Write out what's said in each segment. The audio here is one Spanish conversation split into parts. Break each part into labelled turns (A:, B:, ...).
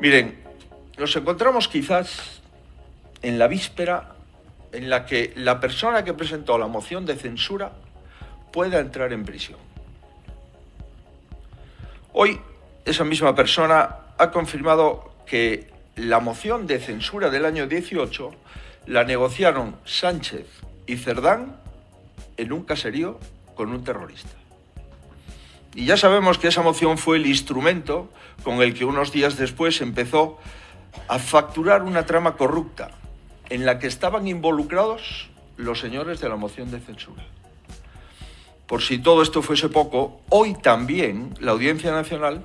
A: Miren, nos encontramos quizás en la víspera en la que la persona que presentó la moción de censura pueda entrar en prisión. Hoy, esa misma persona ha confirmado que la moción de censura del año 18 la negociaron Sánchez y Cerdán en un caserío con un terrorista. Y ya sabemos que esa moción fue el instrumento con el que unos días después empezó a facturar una trama corrupta en la que estaban involucrados los señores de la moción de censura. Por si todo esto fuese poco, hoy también la Audiencia Nacional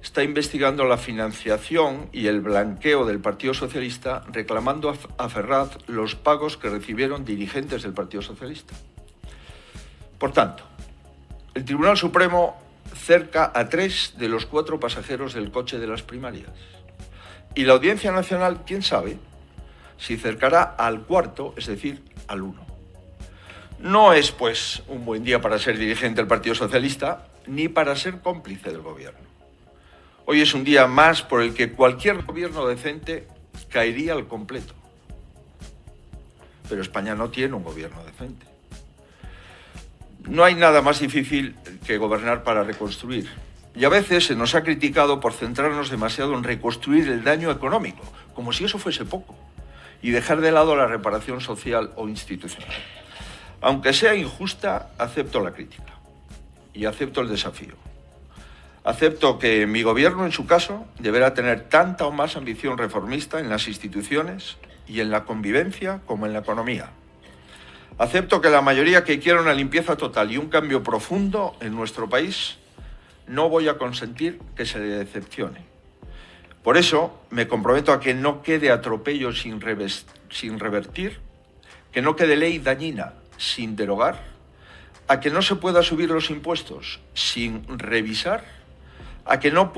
A: está investigando la financiación y el blanqueo del Partido Socialista, reclamando a Ferraz los pagos que recibieron dirigentes del Partido Socialista. Por tanto, el Tribunal Supremo cerca a 3 de los 4 pasajeros del coche de las primarias. Y la Audiencia Nacional, quién sabe, si cercará al 4, es decir, al 1. No es, pues, un buen día para ser dirigente del Partido Socialista, ni para ser cómplice del gobierno. Hoy es un día más por el que cualquier gobierno decente caería al completo. Pero España no tiene un gobierno decente. No hay nada más difícil que gobernar para reconstruir. Y a veces se nos ha criticado por centrarnos demasiado en reconstruir el daño económico, como si eso fuese poco, y dejar de lado la reparación social o institucional. Aunque sea injusta, acepto la crítica y acepto el desafío. Acepto que mi gobierno, en su caso, deberá tener tanta o más ambición reformista en las instituciones y en la convivencia como en la economía. Acepto que la mayoría que quiera una limpieza total y un cambio profundo en nuestro país, no voy a consentir que se le decepcione. Por eso me comprometo a que no quede atropello sin revertir, que no quede ley dañina sin derogar, a que no se pueda subir los impuestos sin revisar, a que no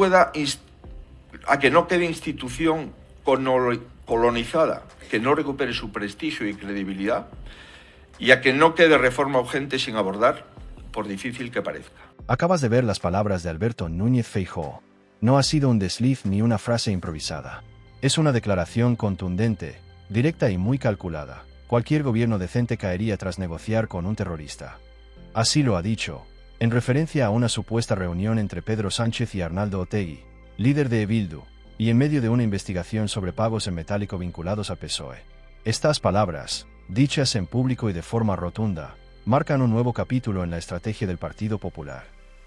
A: quede institución colonizada que no recupere su prestigio y credibilidad, y a que no quede reforma urgente sin abordar, por difícil que parezca.
B: Acabas de ver las palabras de Alberto Núñez Feijóo. No ha sido un desliz ni una frase improvisada. Es una declaración contundente, directa y muy calculada. Cualquier gobierno decente caería tras negociar con un terrorista. Así lo ha dicho, en referencia a una supuesta reunión entre Pedro Sánchez y Arnaldo Otegi, líder de Bildu, y en medio de una investigación sobre pagos en metálico vinculados al PSOE. Estas palabras, dichas en público y de forma rotunda, marcan un nuevo capítulo en la estrategia del Partido Popular.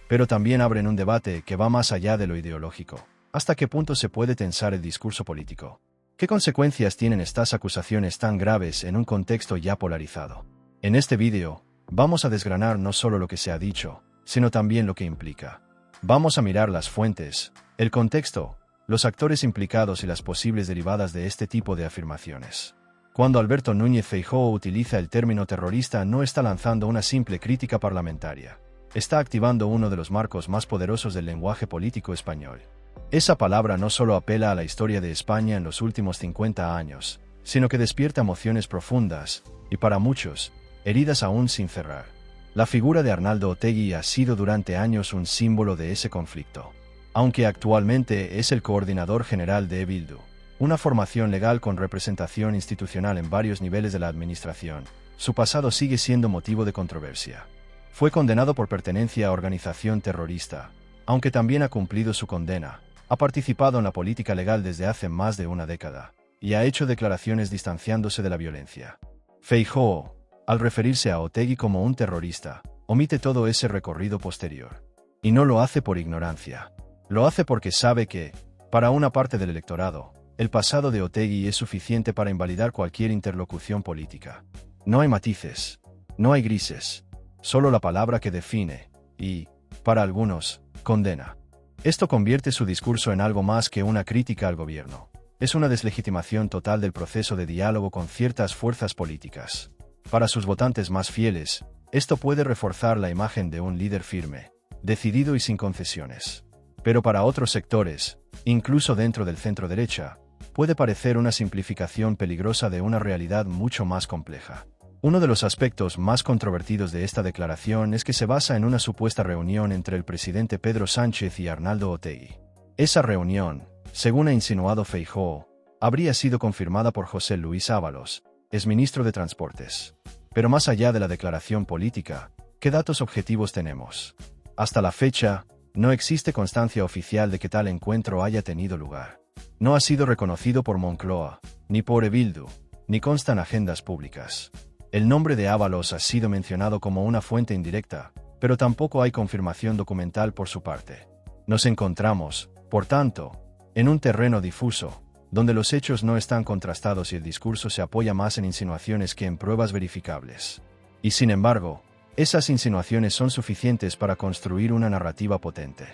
B: Pero también abren un debate que va más allá de lo ideológico. ¿Hasta qué punto se puede tensar el discurso político? ¿Qué consecuencias tienen estas acusaciones tan graves en un contexto ya polarizado? En este vídeo, vamos a desgranar no solo lo que se ha dicho, sino también lo que implica. Vamos a mirar las fuentes, el contexto, los actores implicados y las posibles derivadas de este tipo de afirmaciones. Cuando Alberto Núñez Feijóo utiliza el término terrorista, no está lanzando una simple crítica parlamentaria. Está activando uno de los marcos más poderosos del lenguaje político español. Esa palabra no solo apela a la historia de España en los últimos 50 años, sino que despierta emociones profundas, y para muchos, heridas aún sin cerrar. La figura de Arnaldo Otegi ha sido durante años un símbolo de ese conflicto. Aunque actualmente es el coordinador general de Bildu, una formación legal con representación institucional en varios niveles de la administración, su pasado sigue siendo motivo de controversia. Fue condenado por pertenencia a organización terrorista, aunque también ha cumplido su condena, ha participado en la política legal desde hace más de una década, y ha hecho declaraciones distanciándose de la violencia. Feijóo, al referirse a Otegi como un terrorista, omite todo ese recorrido posterior. Y no lo hace por ignorancia. Lo hace porque sabe que, para una parte del electorado, el pasado de Otegi es suficiente para invalidar cualquier interlocución política. No hay matices, no hay grises, solo la palabra que define, y, para algunos, condena. Esto convierte su discurso en algo más que una crítica al gobierno. Es una deslegitimación total del proceso de diálogo con ciertas fuerzas políticas. Para sus votantes más fieles, esto puede reforzar la imagen de un líder firme, decidido y sin concesiones. Pero para otros sectores, incluso dentro del centro-derecha, puede parecer una simplificación peligrosa de una realidad mucho más compleja. Uno de los aspectos más controvertidos de esta declaración es que se basa en una supuesta reunión entre el presidente Pedro Sánchez y Arnaldo Otegi. Esa reunión, según ha insinuado Feijóo, habría sido confirmada por José Luis Ábalos, exministro de Transportes. Pero más allá de la declaración política, ¿qué datos objetivos tenemos? Hasta la fecha, no existe constancia oficial de que tal encuentro haya tenido lugar. No ha sido reconocido por Moncloa, ni por Ebildu, ni consta en agendas públicas. El nombre de Ábalos ha sido mencionado como una fuente indirecta, pero tampoco hay confirmación documental por su parte. Nos encontramos, por tanto, en un terreno difuso, donde los hechos no están contrastados y el discurso se apoya más en insinuaciones que en pruebas verificables. Y sin embargo, esas insinuaciones son suficientes para construir una narrativa potente.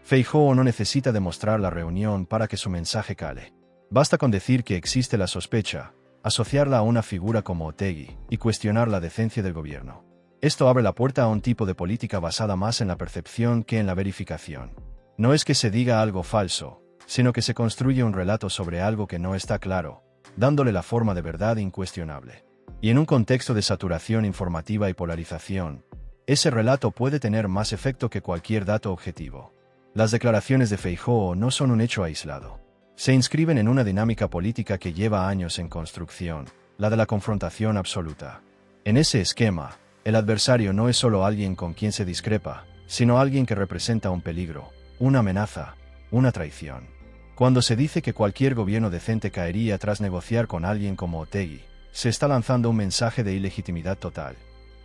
B: Feijóo no necesita demostrar la reunión para que su mensaje cale. Basta con decir que existe la sospecha, asociarla a una figura como Otegi y cuestionar la decencia del gobierno. Esto abre la puerta a un tipo de política basada más en la percepción que en la verificación. No es que se diga algo falso, sino que se construye un relato sobre algo que no está claro, dándole la forma de verdad incuestionable. Y en un contexto de saturación informativa y polarización, ese relato puede tener más efecto que cualquier dato objetivo. Las declaraciones de Feijóo no son un hecho aislado. Se inscriben en una dinámica política que lleva años en construcción, la de la confrontación absoluta. En ese esquema, el adversario no es solo alguien con quien se discrepa, sino alguien que representa un peligro, una amenaza, una traición. Cuando se dice que cualquier gobierno decente caería tras negociar con alguien como Otegi, se está lanzando un mensaje de ilegitimidad total.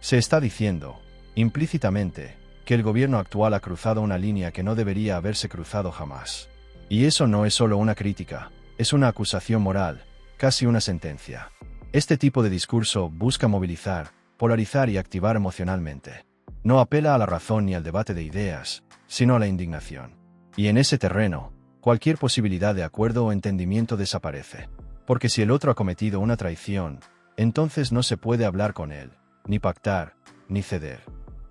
B: Se está diciendo, implícitamente, que el gobierno actual ha cruzado una línea que no debería haberse cruzado jamás. Y eso no es solo una crítica, es una acusación moral, casi una sentencia. Este tipo de discurso busca movilizar, polarizar y activar emocionalmente. No apela a la razón ni al debate de ideas, sino a la indignación. Y en ese terreno, cualquier posibilidad de acuerdo o entendimiento desaparece. Porque si el otro ha cometido una traición, entonces no se puede hablar con él, ni pactar, ni ceder.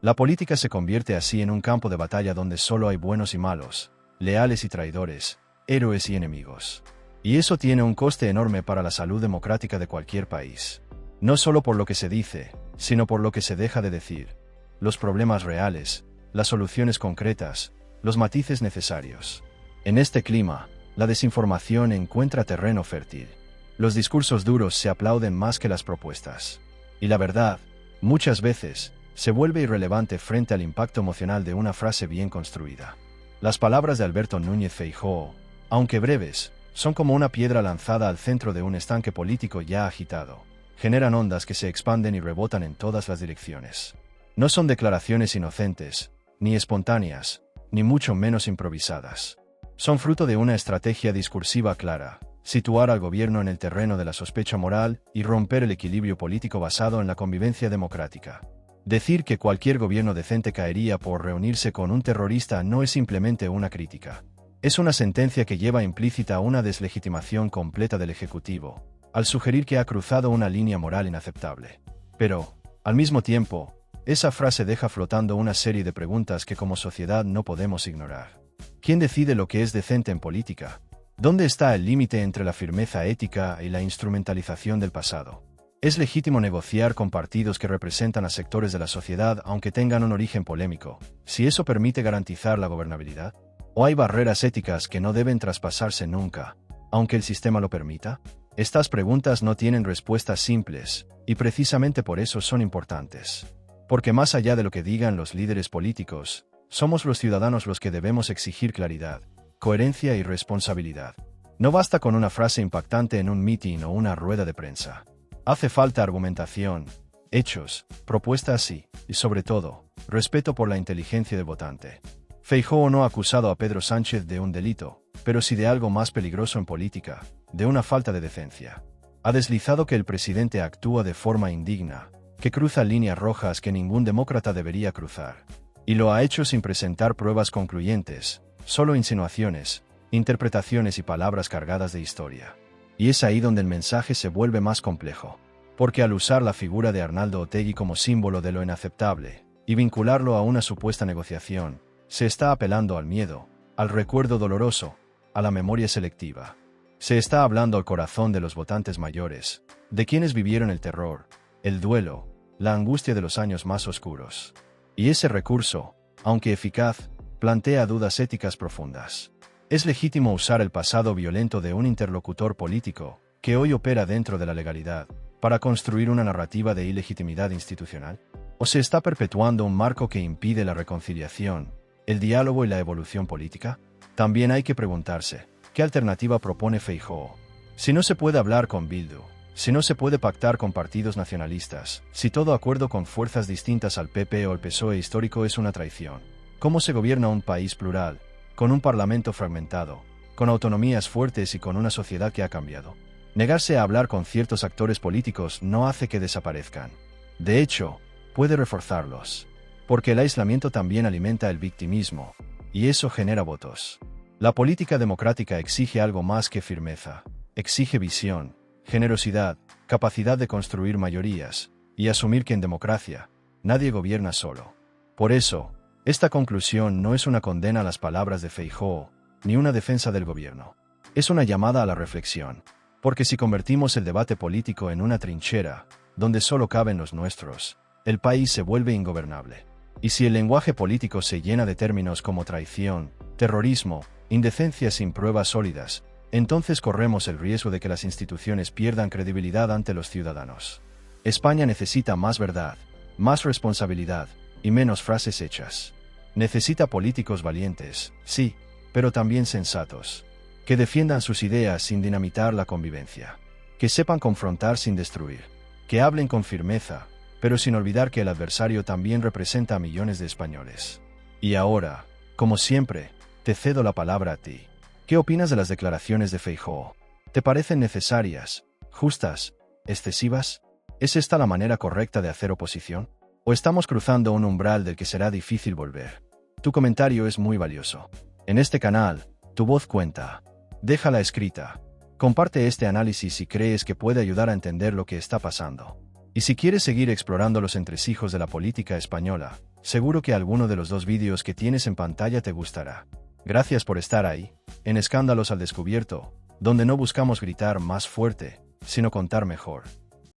B: La política se convierte así en un campo de batalla donde solo hay buenos y malos, leales y traidores, héroes y enemigos. Y eso tiene un coste enorme para la salud democrática de cualquier país. No solo por lo que se dice, sino por lo que se deja de decir. Los problemas reales, las soluciones concretas, los matices necesarios. En este clima, la desinformación encuentra terreno fértil. Los discursos duros se aplauden más que las propuestas. Y la verdad, muchas veces, se vuelve irrelevante frente al impacto emocional de una frase bien construida. Las palabras de Alberto Núñez Feijóo, aunque breves, son como una piedra lanzada al centro de un estanque político ya agitado. Generan ondas que se expanden y rebotan en todas las direcciones. No son declaraciones inocentes, ni espontáneas, ni mucho menos improvisadas. Son fruto de una estrategia discursiva clara: situar al gobierno en el terreno de la sospecha moral y romper el equilibrio político basado en la convivencia democrática. Decir que cualquier gobierno decente caería por reunirse con un terrorista no es simplemente una crítica. Es una sentencia que lleva implícita una deslegitimación completa del Ejecutivo, al sugerir que ha cruzado una línea moral inaceptable. Pero, al mismo tiempo, esa frase deja flotando una serie de preguntas que como sociedad no podemos ignorar. ¿Quién decide lo que es decente en política? ¿Dónde está el límite entre la firmeza ética y la instrumentalización del pasado? ¿Es legítimo negociar con partidos que representan a sectores de la sociedad aunque tengan un origen polémico, si eso permite garantizar la gobernabilidad? ¿O hay barreras éticas que no deben traspasarse nunca, aunque el sistema lo permita? Estas preguntas no tienen respuestas simples, y precisamente por eso son importantes. Porque más allá de lo que digan los líderes políticos, somos los ciudadanos los que debemos exigir claridad, coherencia y responsabilidad. No basta con una frase impactante en un mitin o una rueda de prensa. Hace falta argumentación, hechos, propuestas y sobre todo, respeto por la inteligencia del votante. Feijóo no ha acusado a Pedro Sánchez de un delito, pero sí de algo más peligroso en política, de una falta de decencia. Ha deslizado que el presidente actúa de forma indigna, que cruza líneas rojas que ningún demócrata debería cruzar. Y lo ha hecho sin presentar pruebas concluyentes, solo insinuaciones, interpretaciones y palabras cargadas de historia. Y es ahí donde el mensaje se vuelve más complejo. Porque al usar la figura de Arnaldo Otegi como símbolo de lo inaceptable, y vincularlo a una supuesta negociación, se está apelando al miedo, al recuerdo doloroso, a la memoria selectiva. Se está hablando al corazón de los votantes mayores, de quienes vivieron el terror, el duelo, la angustia de los años más oscuros. Y ese recurso, aunque eficaz, plantea dudas éticas profundas. Es legítimo usar el pasado violento de un interlocutor político, que hoy opera dentro de la legalidad, para construir una narrativa de ilegitimidad institucional. ¿O se está perpetuando un marco que impide la reconciliación, el diálogo y la evolución política? También hay que preguntarse, ¿qué alternativa propone Feijóo? Si no se puede hablar con Bildu, si no se puede pactar con partidos nacionalistas, si todo acuerdo con fuerzas distintas al PP o el PSOE histórico es una traición, ¿cómo se gobierna un país plural, con un parlamento fragmentado, con autonomías fuertes y con una sociedad que ha cambiado? Negarse a hablar con ciertos actores políticos no hace que desaparezcan. De hecho, puede reforzarlos, porque el aislamiento también alimenta el victimismo, y eso genera votos. La política democrática exige algo más que firmeza, exige visión, generosidad, capacidad de construir mayorías, y asumir que en democracia, nadie gobierna solo. Por eso, esta conclusión no es una condena a las palabras de Feijóo, ni una defensa del gobierno. Es una llamada a la reflexión, porque si convertimos el debate político en una trinchera, donde solo caben los nuestros, el país se vuelve ingobernable. Y si el lenguaje político se llena de términos como traición, terrorismo, indecencia sin pruebas sólidas, entonces corremos el riesgo de que las instituciones pierdan credibilidad ante los ciudadanos. España necesita más verdad, más responsabilidad y menos frases hechas. Necesita políticos valientes, sí, pero también sensatos, que defiendan sus ideas sin dinamitar la convivencia, que sepan confrontar sin destruir, que hablen con firmeza, pero sin olvidar que el adversario también representa a millones de españoles. Y ahora, como siempre, te cedo la palabra a ti. ¿Qué opinas de las declaraciones de Feijóo? ¿Te parecen necesarias, justas, excesivas? ¿Es esta la manera correcta de hacer oposición? ¿O estamos cruzando un umbral del que será difícil volver? Tu comentario es muy valioso. En este canal, tu voz cuenta. Déjala escrita. Comparte este análisis si crees que puede ayudar a entender lo que está pasando. Y si quieres seguir explorando los entresijos de la política española, seguro que alguno de los dos vídeos que tienes en pantalla te gustará. Gracias por estar ahí, en Escándalos al Descubierto, donde no buscamos gritar más fuerte, sino contar mejor.